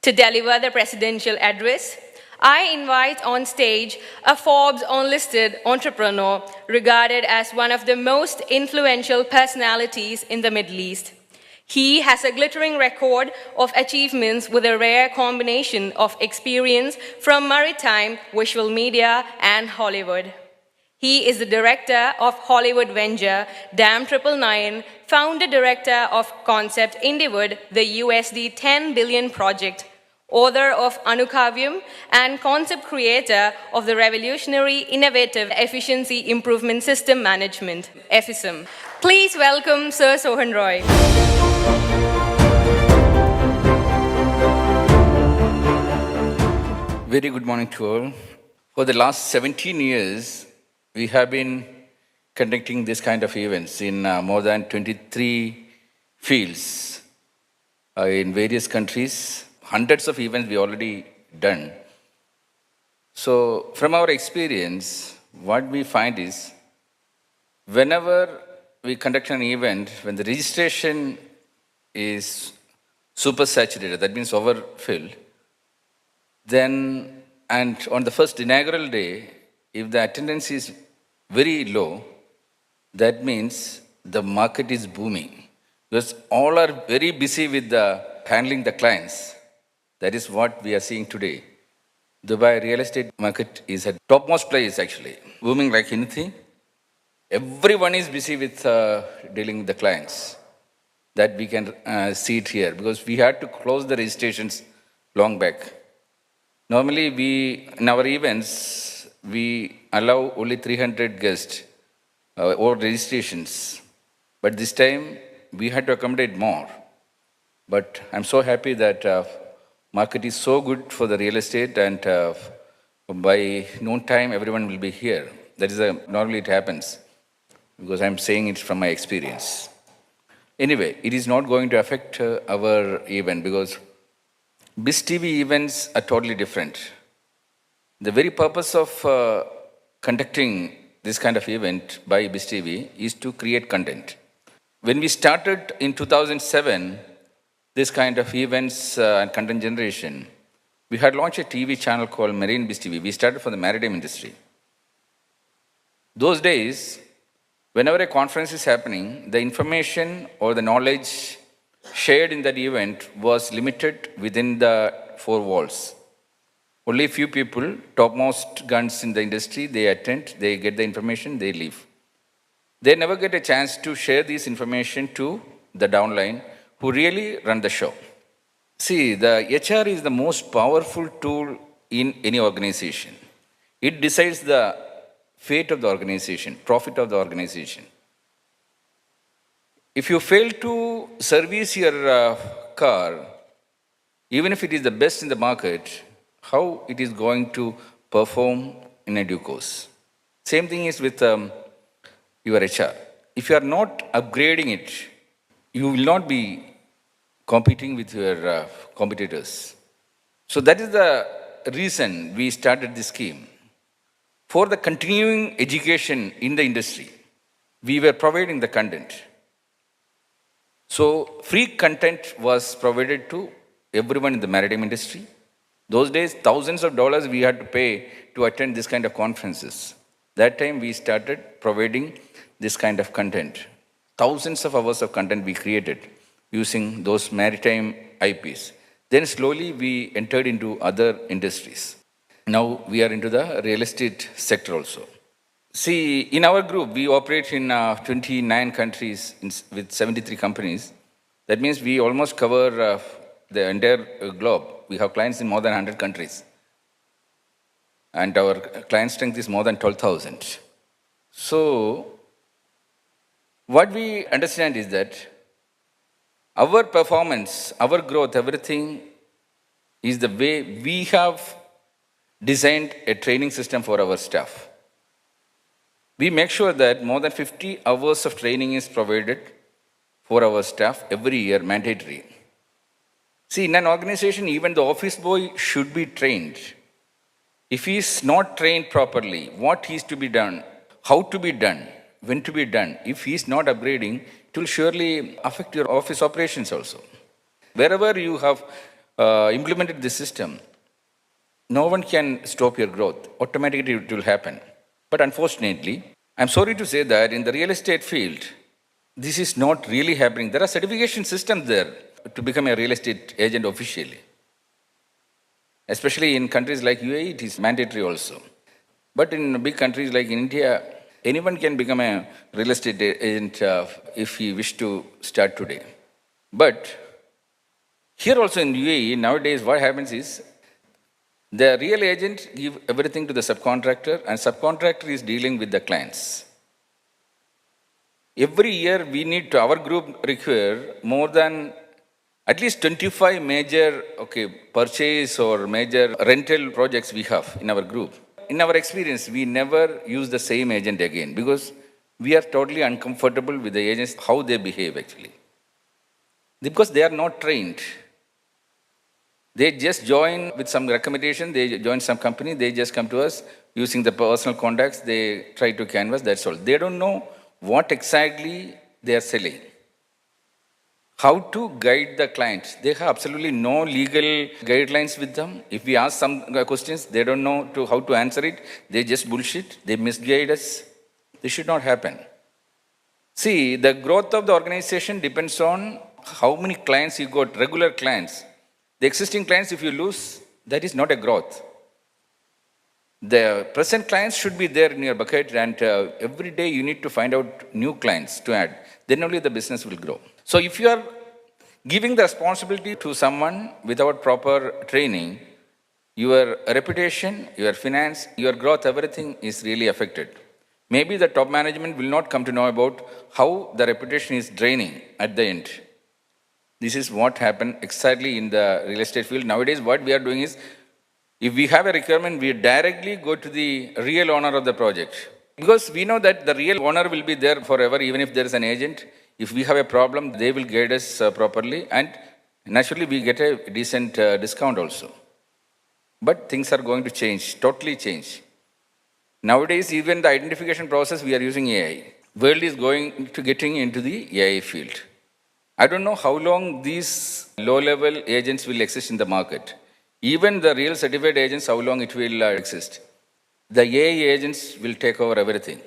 To deliver the presidential address, I invite on stage a Forbes unlisted entrepreneur regarded as one of the most influential personalities in the Middle East. He has a glittering record of achievements with a rare combination of experience from maritime, visual media, and Hollywood. He is the director of Hollywood venture Dam 999, founder director of Concept Indiewood, the USD 10 billion project, author of Anukavyam, and concept creator of the revolutionary innovative efficiency improvement system management, EFISM. Please welcome Sir Sohan Roy. Very good morning to all. For the last 17 years, we have been conducting this kind of events in more than 23 fields in various countries. Hundreds of events we already done. So from our experience, what we find is whenever we conduct an event, when the registration is super saturated, that means overfilled, then, and on the first inaugural day, if the attendance is very low, that means the market is booming. Because all are very busy with handling the clients. That is what we are seeing today. Dubai real estate market is at topmost place actually, booming like anything. Everyone is busy with dealing with the clients. That we can see it here because we had to close the registrations long back. Normally, in our events, we allow only 300 guests or registrations. But this time, we had to accommodate more. But I'm so happy that market is so good for the real estate and by noon time, everyone will be here. That is, normally it happens because I'm saying it from my experience. Anyway, it is not going to affect our event because BizTV events are totally different. The very purpose of conducting this kind of event by BizTV is to create content. When we started in 2007, this kind of events and content generation, we had launched a TV channel called Marine BizTV. We started for the maritime industry. Those days, whenever a conference is happening, the information or the knowledge shared in that event was limited within the four walls. Only few people, topmost guns in the industry, they attend, they get the information, they leave. They never get a chance to share this information to the downline who really run the show. See, the HR is the most powerful tool in any organization. It decides the fate of the organization, profit of the organization. If you fail to service your car, even if it is the best in the market, how it is going to perform in a due course? Same thing is with your HR. If you are not upgrading it, you will not be competing with your competitors. So that is the reason we started this scheme. For the continuing education in the industry, we were providing the content. So free content was provided to everyone in the maritime industry. Those days, thousands of dollars we had to pay to attend this kind of conferences. That time we started providing this kind of content. Thousands of hours of content we created using those maritime IPs. Then slowly we entered into other industries. Now we are into the real estate sector also. See, in our group, we operate in 29 countries with 73 companies. That means we almost cover the entire globe. We have clients in more than 100 countries. And our client strength is more than 12,000. So, what we understand is that our performance, our growth, everything is the way we have designed a training system for our staff. We make sure that more than 50 hours of training is provided for our staff every year, mandatory. See, in an organization, even the office boy should be trained. If he is not trained properly, what is to be done, how to be done, when to be done, if he is not upgrading, it will surely affect your office operations also. Wherever you have implemented this system, no one can stop your growth. Automatically, it will happen. But unfortunately, I'm sorry to say that in the real estate field, this is not really happening. There are certification systems there to become a real estate agent officially. Especially in countries like UAE, it is mandatory also. But in big countries like India, anyone can become a real estate agent if he wish to start today. But here also in UAE, nowadays what happens is the real agent give everything to the subcontractor and subcontractor is dealing with the clients. Every year we need to, our group require more than at least 25 major purchase or major rental projects we have in our group. In our experience, we never use the same agent again because we are totally uncomfortable with the agents, how they behave actually. Because they are not trained. They just join with some recommendation, they join some company, they just come to us using the personal contacts, they try to canvas, that's all. They don't know what exactly they are selling. How to guide the clients. They have absolutely no legal guidelines with them. If we ask some questions, they don't know how to answer it. They just bullshit, they misguide us. This should not happen. See, the growth of the organization depends on how many clients you got, regular clients. The existing clients, if you lose, that is not a growth. The present clients should be there in your bucket and every day you need to find out new clients to add. Then only the business will grow. So if you are giving the responsibility to someone without proper training, your reputation, your finance, your growth, everything is really affected. Maybe the top management will not come to know about how the reputation is draining at the end. This is what happened exactly in the real estate field. Nowadays, what we are doing is, if we have a requirement, we directly go to the real owner of the project. Because we know that the real owner will be there forever, even if there is an agent. If we have a problem, they will guide us properly. And naturally, we get a decent discount also. But things are going to change, totally change. Nowadays, even the identification process, we are using AI. World is going to getting into the AI field. I don't know how long these low-level agents will exist in the market. Even the real certified agents, how long it will exist. The AI agents will take over everything.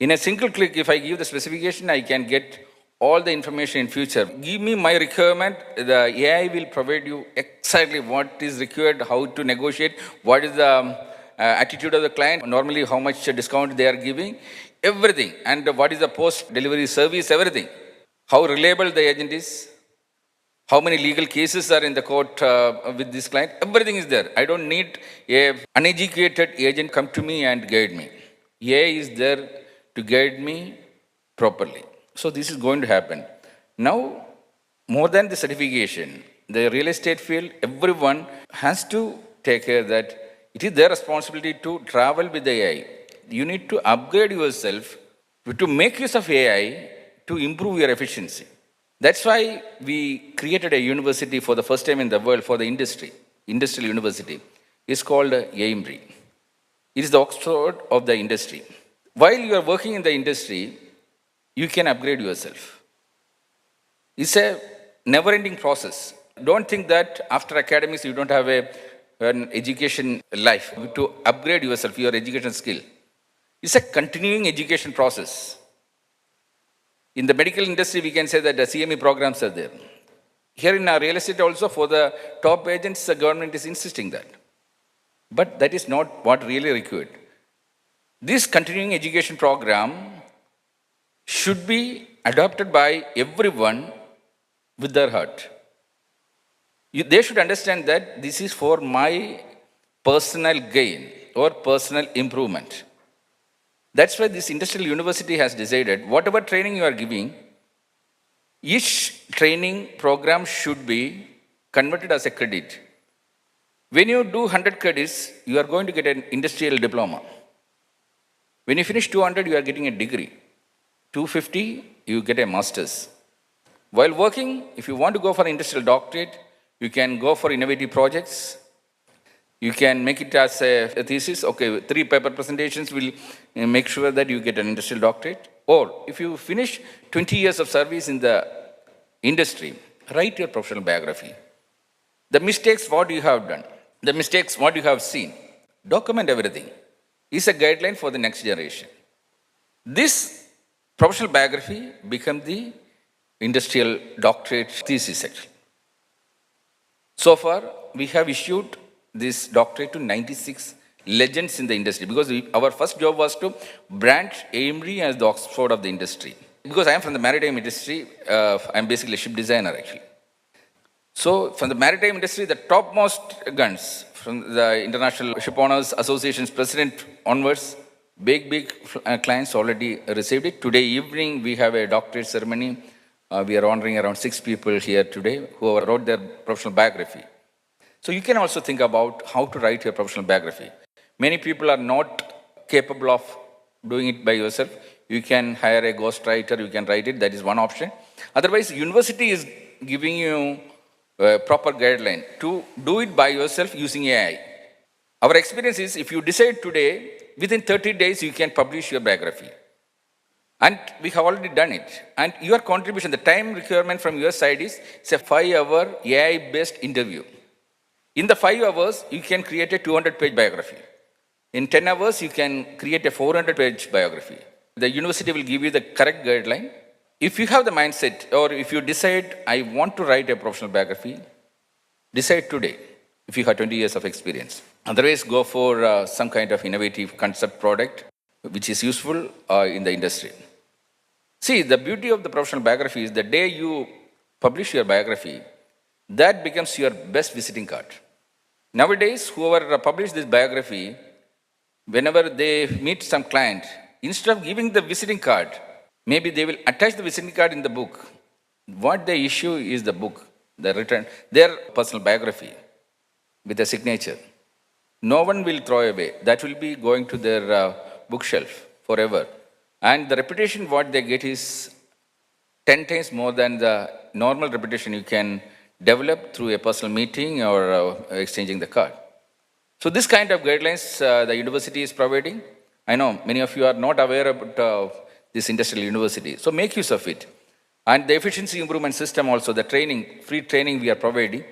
In a single click, if I give the specification, I can get all the information in future. Give me my requirement, the AI will provide you exactly what is required, how to negotiate, what is the attitude of the client, normally how much discount they are giving, everything. And what is the post-delivery service, everything. How reliable the agent is, how many legal cases are in the court with this client, everything is there. I don't need an uneducated agent come to me and guide me. AI is there to guide me properly. So this is going to happen. Now, more than the certification, the real estate field, everyone has to take care that it is their responsibility to travel with the AI. You need to upgrade yourself to make use of AI to improve your efficiency. That's why we created a university for the first time in the world for the industry, industrial university. It's called AIMRI. It is the Oxford of the industry. While you are working in the industry, you can upgrade yourself. It's a never-ending process. Don't think that after academics you don't have an education life to upgrade yourself, your education skill. It's a continuing education process. In the medical industry, we can say that the CME programs are there. Here in our real estate also, for the top agents, the government is insisting that. But that is not what really required. This continuing education program should be adopted by everyone with their heart. They should understand that this is for my personal gain or personal improvement. That's why this industrial university has decided whatever training you are giving, each training program should be converted as a credit. When you do 100 credits, you are going to get an industrial diploma. When you finish 200, you are getting a degree. 250, you get a master's. While working, if you want to go for an industrial doctorate, you can go for innovative projects. You can make it as a thesis. Okay, 3 paper presentations will make sure that you get an industrial doctorate. Or if you finish 20 years of service in the industry, write your professional biography. The mistakes, what you have done, the mistakes, what you have seen, document everything, is a guideline for the next generation. This professional biography become the industrial doctorate thesis actually. So far, we have issued this doctorate to 96 legends in the industry because our first job was to brand Amory as the Oxford of the industry. Because I am from the maritime industry, I am basically a ship designer actually. So, from the maritime industry, the topmost guns, from the International Ship Owners Association's president onwards, big clients already received it. Today evening, we have a doctorate ceremony. We are honoring around 6 people here today who wrote their professional biography. So, you can also think about how to write your professional biography. Many people are not capable of doing it by yourself. You can hire a ghostwriter, you can write it, that is one option. Otherwise, university is giving you a proper guideline to do it by yourself using AI. Our experience is if you decide today, within 30 days you can publish your biography. And we have already done it. And your contribution, the time requirement from your side is it's a 5-hour AI-based interview. In the 5 hours, you can create a 200-page biography. In 10 hours, you can create a 400-page biography. The university will give you the correct guideline. If you have the mindset, or if you decide, I want to write a professional biography, decide today, if you have 20 years of experience. Otherwise, go for some kind of innovative concept product, which is useful in the industry. See, the beauty of the professional biography is the day you publish your biography, that becomes your best visiting card. Nowadays, whoever publish this biography, whenever they meet some client, instead of giving the visiting card, maybe they will attach the visiting card in the book. What they issue is the book, the return, their personal biography with a signature. No one will throw away. That will be going to their bookshelf forever. And the reputation what they get is 10 times more than the normal reputation you can develop through a personal meeting or exchanging the card. So this kind of guidelines the university is providing. I know many of you are not aware about this industrial university. So make use of it. And the efficiency improvement system also, the training, free training we are providing,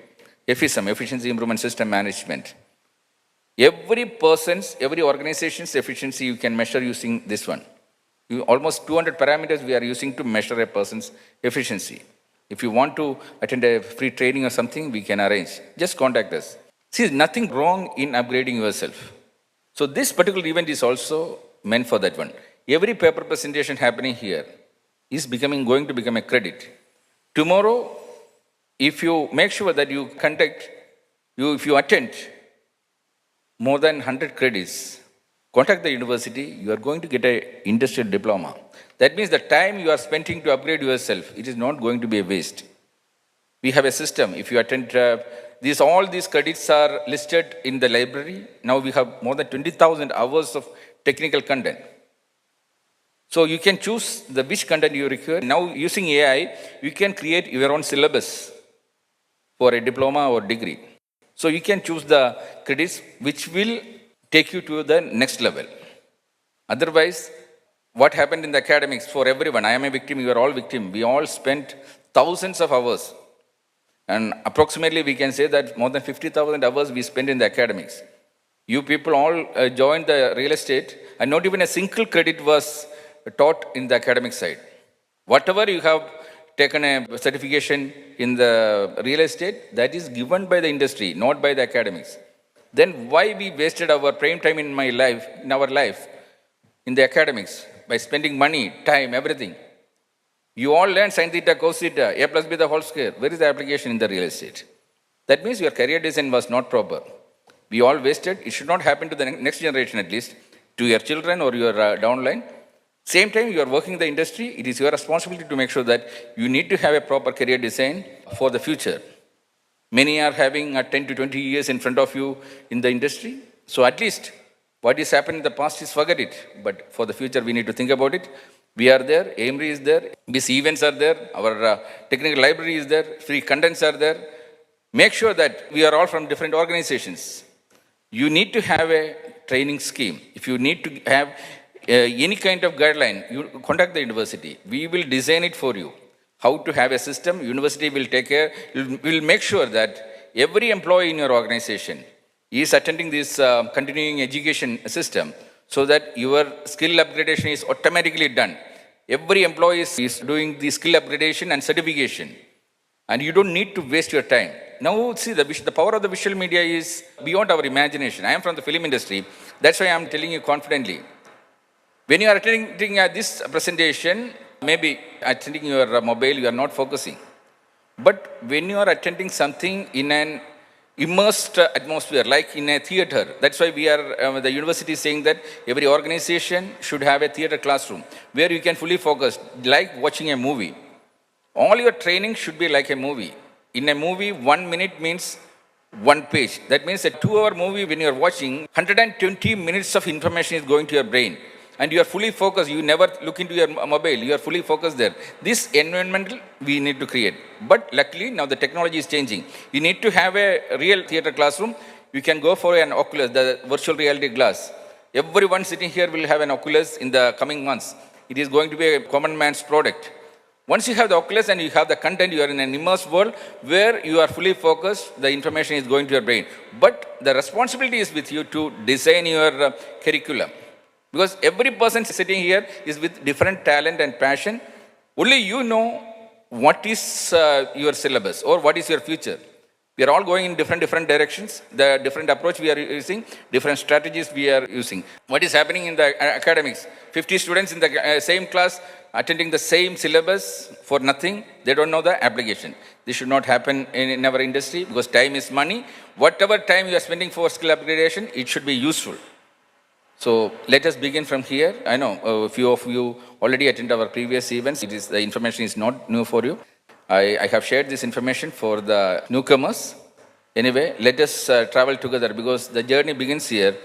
EFISM, Efficiency Improvement System Management. Every person's, every organization's efficiency you can measure using this one. Almost 200 parameters we are using to measure a person's efficiency. If you want to attend a free training or something, we can arrange. Just contact us. See, there's nothing wrong in upgrading yourself. So this particular event is also meant for that one. Every paper presentation happening here is going to become a credit. Tomorrow, if you make sure that you if you attend more than 100 credits, contact the university, you are going to get an industrial diploma. That means the time you are spending to upgrade yourself, it is not going to be a waste. We have a system. If you attend, all these credits are listed in the library. Now we have more than 20,000 hours of technical content. So you can choose which content you require. Now using AI, you can create your own syllabus for a diploma or degree. So you can choose the credits which will take you to the next level. Otherwise, what happened in the academics for everyone, I am a victim, you are all victim. We all spent thousands of hours. And approximately we can say that more than 50,000 hours we spent in the academics. You people all joined the real estate and not even a single credit was taught in the academic side. Whatever you have taken a certification in the real estate, that is given by the industry, not by the academics. Then why we wasted our prime time in our life, in the academics, by spending money, time, everything? You all learned sin theta, cos theta, a plus b the whole square. Where is the application in the real estate? That means your career design was not proper. We all wasted. It should not happen to the next generation at least, to your children or your downline. Same time, you are working in the industry, it is your responsibility to make sure that you need to have a proper career design for the future. Many are having 10 to 20 years in front of you in the industry. So at least what is happened in the past is forget it. But for the future, we need to think about it. We are there, Amory is there, these events are there, our technical library is there, free contents are there. Make sure that we are all from different organizations. You need to have a training scheme. If you need to have any kind of guideline, you contact the university. We will design it for you. How to have a system, university will take care, will make sure that every employee in your organization is attending this continuing education system so that your skill upgradation is automatically done. Every employee is doing the skill upgradation and certification, and you don't need to waste your time. Now, see, the power of the visual media is beyond our imagination. I am from the film industry. That's why I'm telling you confidently. When you are attending this presentation, maybe attending your mobile, you are not focusing. But when you are attending something in an immersed atmosphere, like in a theater, that's why the university is saying that every organization should have a theater classroom where you can fully focus, like watching a movie. All your training should be like a movie. In a movie, 1 minute means 1 page. That means a 2-hour movie, when you are watching, 120 minutes of information is going to your brain. And you are fully focused. You never look into your mobile. You are fully focused there. This environment we need to create. But luckily, now the technology is changing. You need to have a real theater classroom. You can go for an Oculus, the virtual reality glass. Everyone sitting here will have an Oculus in the coming months. It is going to be a common man's product. Once you have the Oculus and you have the content, you are in an immersed world where you are fully focused, the information is going to your brain. But the responsibility is with you to design your curriculum. Because every person sitting here is with different talent and passion. Only you know what is your syllabus or what is your future. We are all going in different directions. The different approach we are using, different strategies we are using. What is happening in the academics? 50 students in the same class attending the same syllabus for nothing. They don't know the application. This should not happen in our industry because time is money. Whatever time you are spending for skill upgradation, it should be useful. So let us begin from here. I know a few of you already attended our previous events. The information is not new for you. I have shared this information for the newcomers. Anyway, let us travel together because the journey begins here.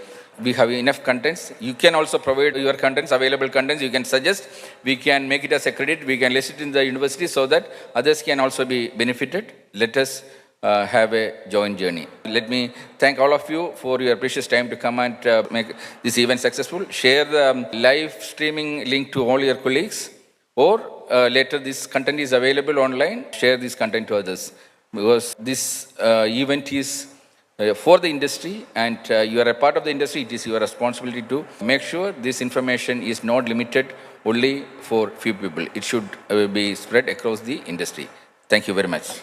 We have enough contents. You can also provide your contents, available contents. You can suggest. We can make it as a credit. We can list it in the university so that others can also be benefited. Let us have a joint journey. Let me thank all of you for your precious time to come and make this event successful. Share the live streaming link to all your colleagues, or later this content is available online. Share this content to others because this event is for the industry and you are a part of the industry. It is your responsibility to make sure this information is not limited only for few people. It should be spread across the industry. Thank you very much.